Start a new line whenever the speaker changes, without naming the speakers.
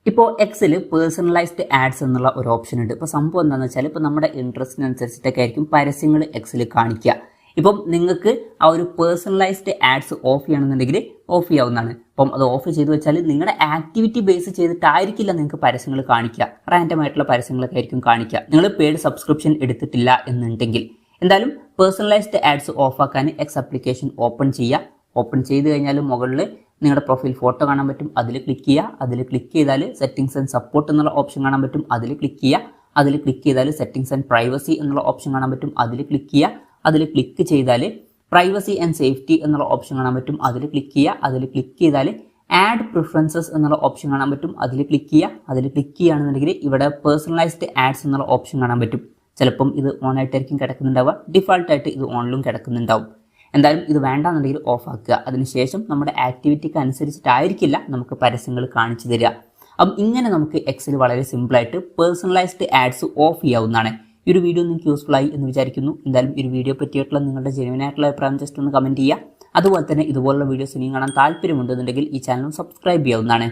ഇപ്പോൾ എക്സിൽ personalised ads എന്നുള്ള ഒരു ഓപ്ഷൻ ഉണ്ട്. ഇപ്പോൾ സംഭവം എന്താണെന്ന് വെച്ചാൽ ഇപ്പോൾ നമ്മുടെ ഇൻട്രസ്റ്റിനനുസരിച്ചിട്ടൊക്കെ ആയിരിക്കും പരസ്യങ്ങൾ എക്സിൽ കാണിക്കുക. ഇപ്പം നിങ്ങൾക്ക് ആ ഒരു പേഴ്സണലൈസ്ഡ് ആഡ്സ് ഓഫ് ചെയ്യണമെന്നുണ്ടെങ്കിൽ ഓഫ് ചെയ്യാവുന്നതാണ്. അപ്പം അത് ഓഫ് ചെയ്ത് വെച്ചാൽ നിങ്ങളുടെ ആക്ടിവിറ്റി ബേസ് ചെയ്തിട്ടായിരിക്കില്ല നിങ്ങൾക്ക് പരസ്യങ്ങൾ കാണിക്കുക, റാൻഡം ആയിട്ടുള്ള പരസ്യങ്ങളൊക്കെ ആയിരിക്കും കാണിക്കുക. നിങ്ങൾ പെയ്ഡ് സബ്സ്ക്രിപ്ഷൻ എടുത്തിട്ടില്ല എന്നുണ്ടെങ്കിൽ എന്തായാലും പേഴ്സണലൈസ്ഡ് ആഡ്സ് ഓഫ് ആക്കാൻ എക്സ് ആപ്ലിക്കേഷൻ ഓപ്പൺ ചെയ്യുക. ഓപ്പൺ ചെയ്ത് കഴിഞ്ഞാൽ മുകളിൽ നിങ്ങളുടെ പ്രൊഫൈൽ ഫോട്ടോ കാണാൻ പറ്റും, അതിൽ ക്ലിക്ക് ചെയ്യുക. അതിൽ ക്ലിക്ക് ചെയ്താൽ സെറ്റിംഗ്സ് ആൻഡ് സപ്പോർട്ട് എന്നുള്ള ഓപ്ഷൻ കാണാൻ പറ്റും, അതിൽ ക്ലിക്ക് ചെയ്യുക. അതിൽ ക്ലിക്ക് ചെയ്താൽ സെറ്റിംഗ്സ് ആൻഡ് പ്രൈവസി എന്നുള്ള ഓപ്ഷൻ കാണാൻ പറ്റും, അതിൽ ക്ലിക്ക് ചെയ്യുക. അതിൽ ക്ലിക്ക് ചെയ്താൽ പ്രൈവസി ആൻഡ് സേഫ്റ്റി എന്നുള്ള ഓപ്ഷൻ കാണാൻ പറ്റും, അതിൽ ക്ലിക്ക് ചെയ്യുക. അതിൽ ക്ലിക്ക് ചെയ്താൽ ആഡ് പ്രിഫറൻസസ് എന്നുള്ള ഓപ്ഷൻ കാണാൻ പറ്റും, അതിൽ ക്ലിക്ക് ചെയ്യുക. അതിൽ ക്ലിക്ക് ചെയ്യുകയാണെന്നുണ്ടെങ്കിൽ ഇവിടെ പേഴ്സണലൈസ്ഡ് ആഡ്സ് എന്നുള്ള ഓപ്ഷൻ കാണാൻ പറ്റും. ചിലപ്പം ഇത് ഓൺ ആയിട്ടായിരിക്കും കിടക്കുന്നുണ്ടാവുക, ഡിഫാൾട്ടായിട്ട് ഇത് ഓണിലും കിടക്കുന്നുണ്ടാവും. എന്തായാലും ഇത് വേണ്ടാന്നുണ്ടെങ്കിൽ ഓഫ് ആക്കുക. അതിനുശേഷം നമ്മുടെ ആക്ടിവിറ്റിക്ക് അനുസരിച്ചിട്ടായിരിക്കില്ല നമുക്ക് പരസ്യങ്ങൾ കാണിച്ചു തരിക. അപ്പം ഇങ്ങനെ നമുക്ക് എക്സിൽ വളരെ സിമ്പിളായിട്ട് പേഴ്സണലൈസ്ഡ് ആഡ്സ് ഓഫ് ചെയ്യാവുന്നതാണ്. ഈ ഒരു വീഡിയോ നിങ്ങൾക്ക് യൂസ്ഫുൾ ആയി എന്ന് വിചാരിക്കുന്നു. എന്തായാലും ഈ ഒരു വീഡിയോ പറ്റിയിട്ടുള്ള നിങ്ങളുടെ ജെന്യുവനായിട്ടുള്ള അഭിപ്രായം ജസ്റ്റ് ഒന്ന് കമൻറ്റ് ചെയ്യുക. അതുപോലെ തന്നെ ഇതുപോലുള്ള വീഡിയോസ് ഇനിയും കാണാൻ താല്പര്യമുണ്ടെന്നുണ്ടെങ്കിൽ ഈ ചാനൽ സബ്സ്ക്രൈബ് ചെയ്യാവുന്നതാണ്.